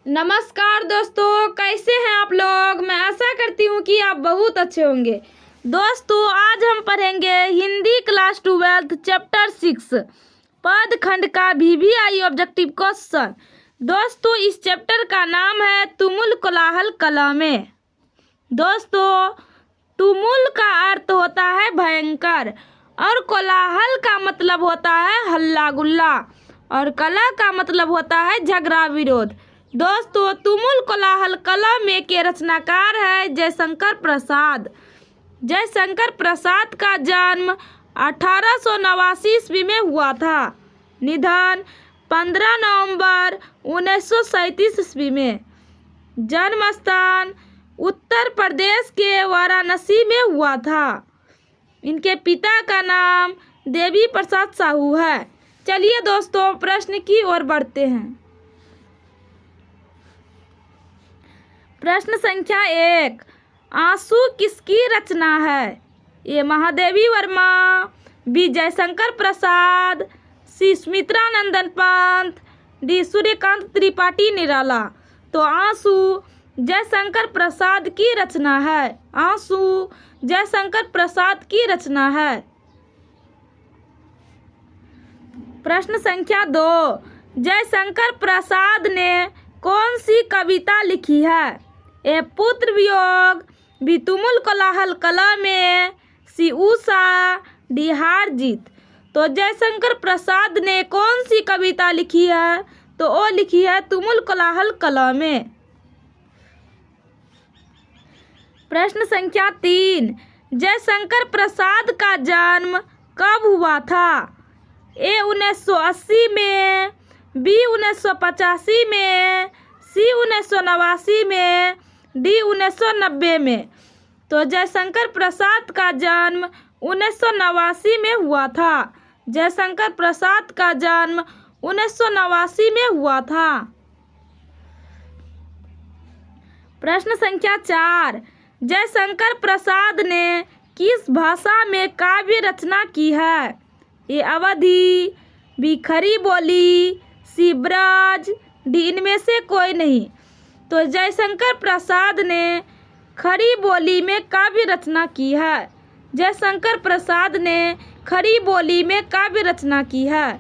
नमस्कार दोस्तों, कैसे हैं आप लोग। मैं आशा करती हूँ कि आप बहुत अच्छे होंगे। दोस्तों, आज हम पढ़ेंगे हिंदी क्लास 12 चैप्टर 6 पद खंड का VVI ऑब्जेक्टिव क्वेश्चन। दोस्तों, इस चैप्टर का नाम है तुमुल कोलाहल कलमें। दोस्तों, तुमुल का अर्थ होता है भयंकर और कोलाहल का मतलब होता है हल्ला गुल्ला और कला का मतलब होता है झगड़ा विरोध। दोस्तों, तुमुल कोलाहल कलमें के रचनाकार है जयशंकर प्रसाद। जयशंकर प्रसाद का जन्म 1889 ईस्वी में हुआ था। निधन 15 नवंबर 1937 ईस्वी में। जन्म स्थान उत्तर प्रदेश के वाराणसी में हुआ था। इनके पिता का नाम देवी प्रसाद साहू है। चलिए दोस्तों, प्रश्न की ओर बढ़ते हैं। प्रश्न संख्या 1, आंसू किसकी रचना है। ए महादेवी वर्मा, बी जयशंकर प्रसाद, सी सुमित्रानंदन पंत, डी सूर्यकांत त्रिपाठी निराला। तो आंसू जयशंकर प्रसाद की रचना है। आंसू जयशंकर प्रसाद की रचना है। प्रश्न संख्या 2, जयशंकर प्रसाद ने कौन सी कविता लिखी है। ए पुत्र वियोग, बी तुमुल कोलाहल कलमें, सी उषा, डी हार जीत। तो जयशंकर प्रसाद ने कौन सी कविता लिखी है, तो वो लिखी है तुमुल कोलाहल कलमें। प्रश्न संख्या 3, जयशंकर प्रसाद का जन्म कब हुआ था। ए 1980 में, बी 1985 में, सी 1989 में, डी 1990 में। तो जयशंकर प्रसाद का जन्म 1989 में हुआ था। जयशंकर प्रसाद का जन्म 1989 में हुआ था। प्रश्न संख्या 4, जयशंकर प्रसाद ने किस भाषा में काव्य रचना की है। ए अवधी, बी खड़ी बोली, सी ब्रज, डी इनमें से कोई नहीं। तो जयशंकर प्रसाद ने खड़ी बोली में काव्य रचना की है। जयशंकर प्रसाद ने खड़ी बोली में काव्य रचना की है।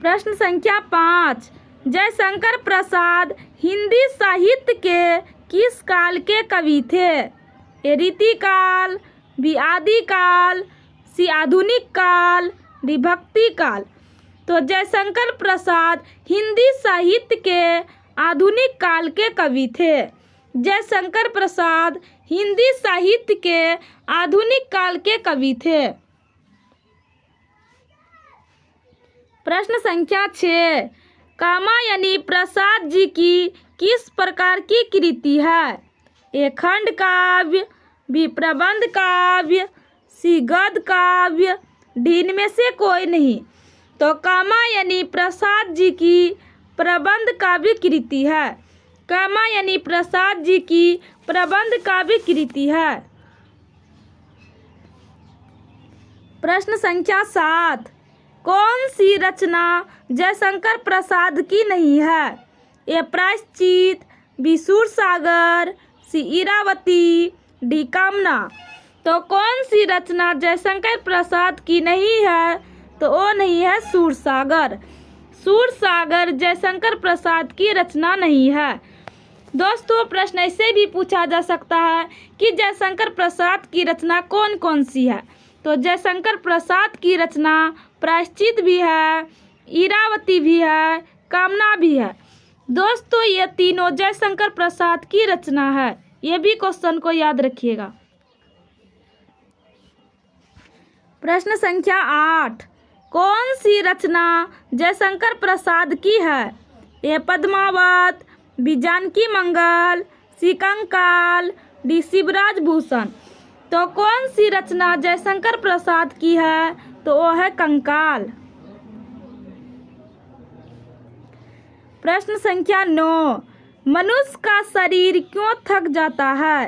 प्रश्न संख्या 5, जयशंकर प्रसाद हिंदी साहित्य के किस काल के कवि थे। ए रीति काल, बी आदि काल, सी आधुनिक काल, डी भक्ति काल। तो जयशंकर प्रसाद हिंदी साहित्य के आधुनिक काल के कवि थे। जयशंकर प्रसाद हिंदी साहित्य के आधुनिक काल के कवि थे। प्रश्न संख्या 6, कामायनी प्रसाद जी की किस प्रकार की कृति है। ए खंड काव्य, बी प्रबंध काव्य, सी गद्य काव्य, डी इनमें से कोई नहीं। तो कामायनी प्रसाद जी की प्रबंध काव्य कृति है। कामायनी प्रसाद जी की प्रबंध काव्य कृति है। प्रश्न संख्या 7, कौन सी रचना जयशंकर प्रसाद की नहीं है। ए प्रायश्चित, बी सूरसागर, सी इरावती, डी कामना। तो कौन सी रचना जयशंकर प्रसाद की नहीं है, तो वो नहीं है सूरसागर। सूरसागर जयशंकर प्रसाद की रचना नहीं है। दोस्तों, प्रश्न ऐसे भी पूछा जा सकता है कि जयशंकर प्रसाद की रचना कौन कौन सी है। तो जयशंकर प्रसाद की रचना प्रायश्चित भी है, इरावती भी है, कामना भी है। दोस्तों, ये तीनों जयशंकर प्रसाद की रचना है। ये भी क्वेश्चन को याद रखिएगा। प्रश्न संख्या 8, कौन सी रचना जयशंकर प्रसाद की है। ए पद्मावत, बी जानकी मंगल, सी कंकाल, डी शिवराज भूषण। तो कौन सी रचना जयशंकर प्रसाद की है, तो वो है कंकाल। प्रश्न संख्या 9, मनुष्य का शरीर क्यों थक जाता है।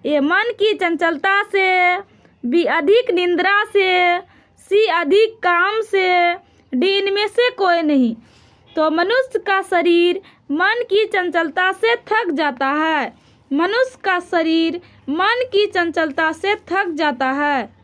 ए मन की चंचलता से, बी अधिक निंद्रा से, सी अधिक काम से, डी इनमें से कोई नहीं। तो मनुष्य का शरीर मन की चंचलता से थक जाता है। मनुष्य का शरीर मन की चंचलता से थक जाता है।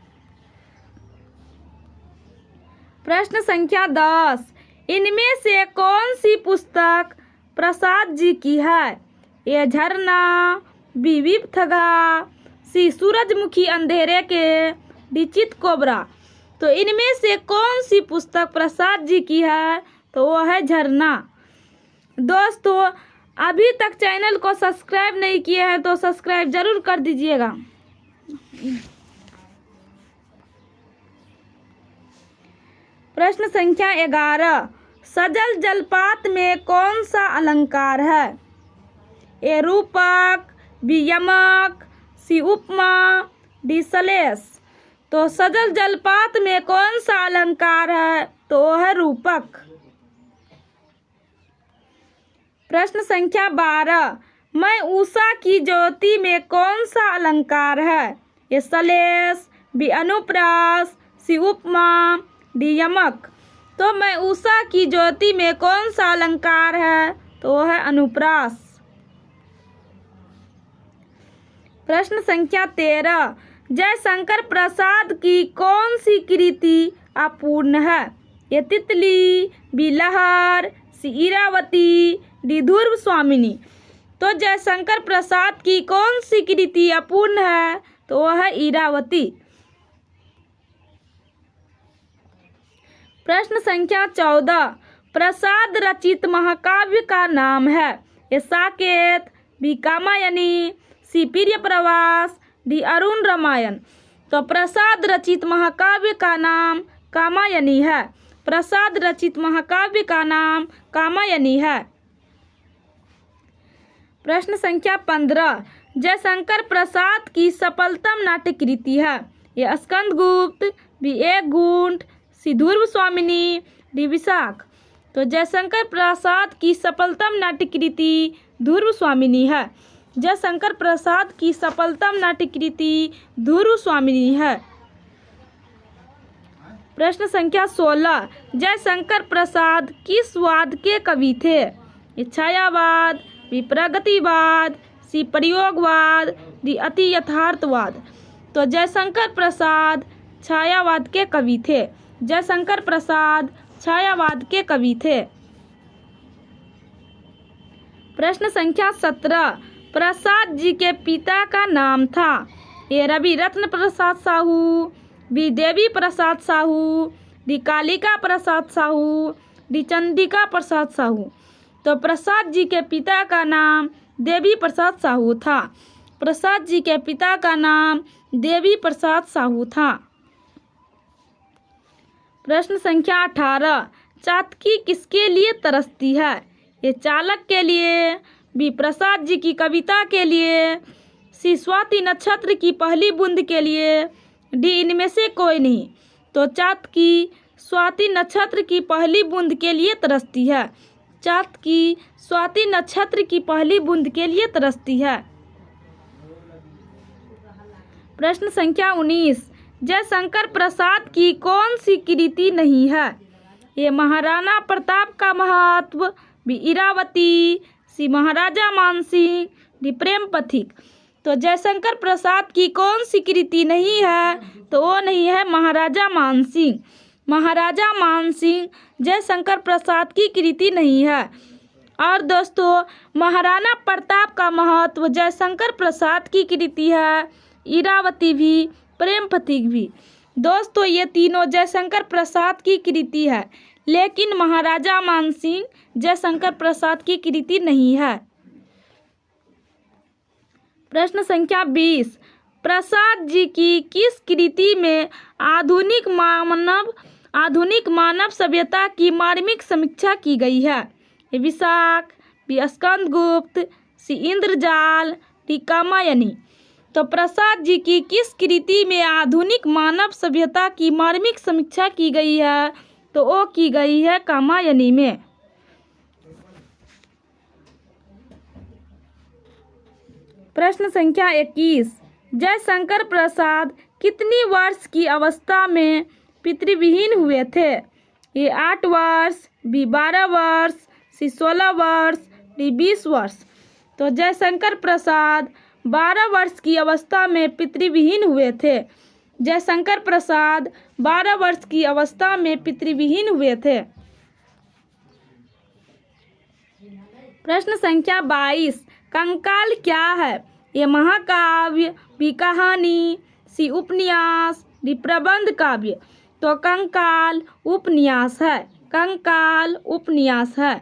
प्रश्न संख्या 10, इनमें से कौन सी पुस्तक प्रसाद जी की है? ए झरना, बी विपथगा, सी सूरजमुखी अंधेरे के, डी चित कोबरा। तो इनमें से कौन सी पुस्तक प्रसाद जी की है? तो वो है झरना। दोस्तों, अभी तक चैनल को सब्सक्राइब नहीं किए हैं तो सब्सक्राइब जरूर कर दीजिएगा। प्रश्न संख्या 11, सजल जलपात में कौन सा अलंकार है? ए रूपक, बी यमक, सी उपमा, डी सलेस। तो सजल जलपात में कौन सा अलंकार है? तो वो है रूपक। प्रश्न संख्या 12, मैं उषा की ज्योति में कौन सा अलंकार है? ए सलेस, बी अनुप्रास, सी उपमा, डी यमक। तो मैं उषा की ज्योति में कौन सा अलंकार है? तो वो है अनुप्रास। प्रश्न संख्या 13, जयशंकर प्रसाद की कौन सी कृति अपूर्ण है? ये तितली, बी लहर, सी इरावती, डी ध्रुव स्वामिनी। तो जयशंकर प्रसाद की कौन सी कृति अपूर्ण है? तो वह है इरावती। प्रश्न संख्या 14, प्रसाद रचित महाकाव्य का नाम है? ए साकेत, बी कामायनी, सी प्रिय प्रवास, डी अरुण रामायण। तो प्रसाद रचित महाकाव्य का नाम कामायनी है। प्रसाद रचित महाकाव्य का नाम कामायनी है। प्रश्न संख्या 15, जयशंकर प्रसाद की सफलतम नाट्य कृति है? ये स्कंदगुप्त, बी एक घूंट, सी ध्रुव स्वामिनी, डी विशाख। तो जयशंकर प्रसाद की सफलतम नाट्य कृति ध्रुव स्वामिनी है। जयशंकर प्रसाद की सफलतम नाट्य कृति ध्रुव स्वामिनी है। प्रश्न संख्या 16, जयशंकर प्रसाद किस वाद के कवि थे? ये छायावाद, बी प्रगतिवाद, सी प्रयोगवाद, डी अति यथार्थवाद। तो जयशंकर प्रसाद छायावाद के कवि थे। जयशंकर प्रसाद छायावाद के कवि थे। प्रश्न संख्या 17, प्रसाद जी के पिता का नाम था? ए रवि रत्न Prasad Sahu, B Devi Prasad Sahu, D Kalika Prasad Sahu, D Chandika Prasad Sahu. तो प्रसाद जी के पिता का नाम देवी प्रसाद साहू था। प्रसाद जी के पिता का नाम देवी प्रसाद साहू था। प्रश्न संख्या 18, चातकी किसके लिए तरसती है? ये चालक के लिए, बी प्रसाद जी की कविता के लिए, सी स्वाति नक्षत्र की पहली बूंद के लिए, डी इनमें से कोई नहीं। तो चातकी स्वाति नक्षत्र की पहली बूंद के लिए तरसती है। चातकी स्वाति नक्षत्र की पहली बूंद के लिए तरसती है। प्रश्न संख्या 19, जयशंकर प्रसाद की कौन सी कृति नहीं है? ये महाराणा प्रताप का महत्व, बी इरावती, सी महाराजा मानसिंह, डी प्रेम पथिक। तो जयशंकर प्रसाद की कौन सी कृति नहीं है? तो वो नहीं है महाराजा मानसिंह। महाराजा मानसिंह जयशंकर प्रसाद की कृति नहीं है। और दोस्तों, महाराणा प्रताप का महत्व जयशंकर प्रसाद की कृति है, इरावती भी, प्रेम पथिक भी। दोस्तों, ये तीनों जयशंकर प्रसाद की कृति है, लेकिन महाराजा मानसिंह जयशंकर प्रसाद की कृति नहीं है। प्रश्न संख्या 20, प्रसाद जी की किस कृति में आधुनिक मानव सभ्यता की मार्मिक समीक्षा की गई है? विशाख, बी स्कंदगुप्त, सी इंद्रजाल, डी कामायनी। तो प्रसाद जी की किस कृति में आधुनिक मानव सभ्यता की मार्मिक समीक्षा की गई है? तो वो की गई है कामायनी में। प्रश्न संख्या 21, जयशंकर प्रसाद कितनी वर्ष की अवस्था में पितृविहीन हुए थे? ए 8 वर्ष, बी 12 वर्ष, सी 16 वर्ष, डी 20 वर्ष। तो जयशंकर प्रसाद 12 वर्ष की अवस्था में पितृविहीन हुए थे। जयशंकर प्रसाद 12 वर्ष की अवस्था में पितृविहीन हुए थे। प्रश्न संख्या 22, कंकाल क्या है? ये महाकाव्य, बी कहानी, सी उपन्यास, डी प्रबंध काव्य। तो कंकाल उपन्यास है। कंकाल उपन्यास है।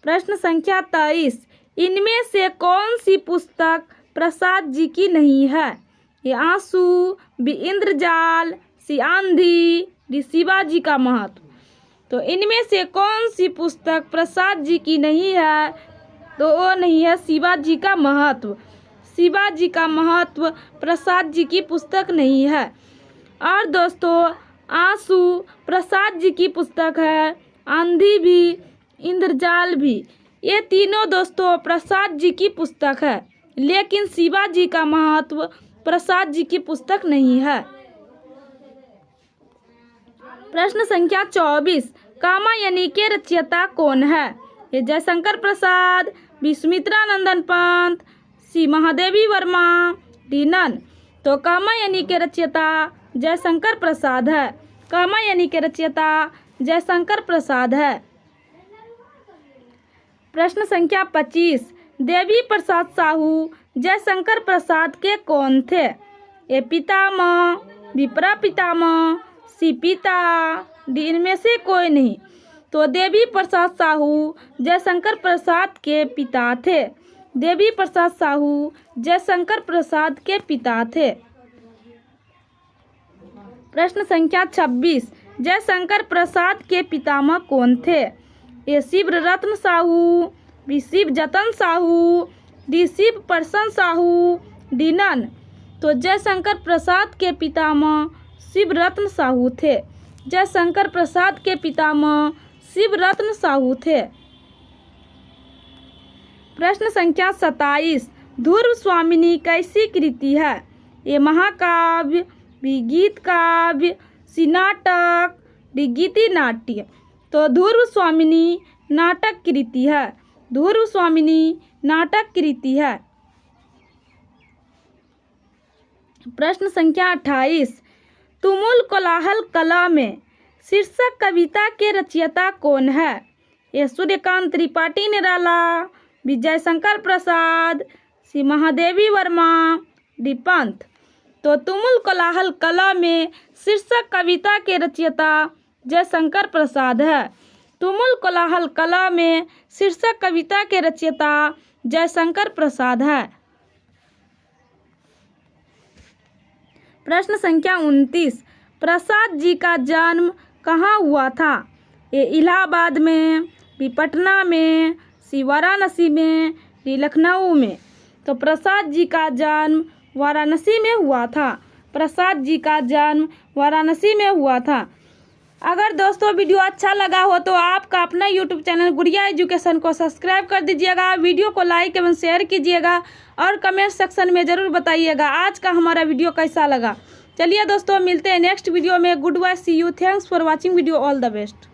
प्रश्न संख्या 23, इनमें से कौन सी पुस्तक प्रसाद जी की नहीं है? ये आंसू, बी इंद्रजाल, सी आंधी, डी शिवाजी का महत्व। तो इनमें से कौन सी पुस्तक प्रसाद जी की नहीं है? तो वो नहीं है शिवाजी का महत्व। शिवाजी का महत्व प्रसाद जी की पुस्तक नहीं है। और दोस्तों आंसू प्रसाद जी की पुस्तक है, आंधी भी, इंद्रजाल भी, ये तीनों दोस्तों प्रसाद जी की पुस्तक है, लेकिन शिवाजी का महत्व प्रसाद जी की पुस्तक नहीं है। प्रश्न संख्या 24, कामायनी के रचयिता कौन है? ये जयशंकर प्रसाद, बी सुमित्रानंदन पंत, सी महादेवी वर्मा, डी नन। तो कामायनी के रचयिता जयशंकर प्रसाद है। कामायनी के रचयिता जयशंकर प्रसाद है। प्रश्न संख्या 25, देवी प्रसाद साहू जयशंकर प्रसाद के कौन थे? ए पितामह, बी प्रपितामह, सी पिता, डी इनमें से कोई नहीं। तो देवी प्रसाद साहू जयशंकर प्रसाद के पिता थे। देवी प्रसाद साहू जयशंकर प्रसाद के पिता थे। प्रश्न संख्या 26, जयशंकर प्रसाद के पितामह कौन थे? ए शिव रत्न साहू, बी शिव जतन साहू, डी शिव प्रसन्न साहू, डी नन। तो जयशंकर प्रसाद के पितामह शिव रत्न साहू थे। जयशंकर प्रसाद के पितामह शिव रत्न साहू थे। प्रश्न संख्या 27, ध्रुव स्वामिनी कैसी कृति है? ये महाकाव्य, बी गीत काव्य, सी नाटक, डी गीति नाट्य। तो ध्रुव स्वामिनी नाटक कृति है। ध्रुव स्वामिनी नाटक कृति है। प्रश्न संख्या 28, तुमुल कोलाहल कला में शीर्षक कविता के रचयिता कौन है? ये सूर्यकांत त्रिपाठी निराला, बी जयशंकर प्रसाद, सी महादेवी वर्मा, डी पंत। तो तुमुल कोलाहल कला में शीर्षक कविता के रचयिता जयशंकर प्रसाद है। तुमुल कोलाहल कला में शीर्षक कविता के रचयिता जयशंकर प्रसाद है। प्रश्न संख्या 29, प्रसाद जी का जन्म कहाँ हुआ था? ए इलाहाबाद में, बी पटना में, सी वाराणसी में, डी लखनऊ में। तो प्रसाद जी का जन्म वाराणसी में हुआ था। प्रसाद जी का जन्म वाराणसी में हुआ था। अगर दोस्तों वीडियो अच्छा लगा हो तो आपका अपना यूट्यूब चैनल गुड़िया एजुकेशन को सब्सक्राइब कर दीजिएगा, वीडियो को लाइक एवं शेयर कीजिएगा और कमेंट सेक्शन में ज़रूर बताइएगा आज का हमारा वीडियो कैसा लगा। चलिए दोस्तों मिलते हैं नेक्स्ट वीडियो में। Goodbye, see you, thanks for watching video, all the best.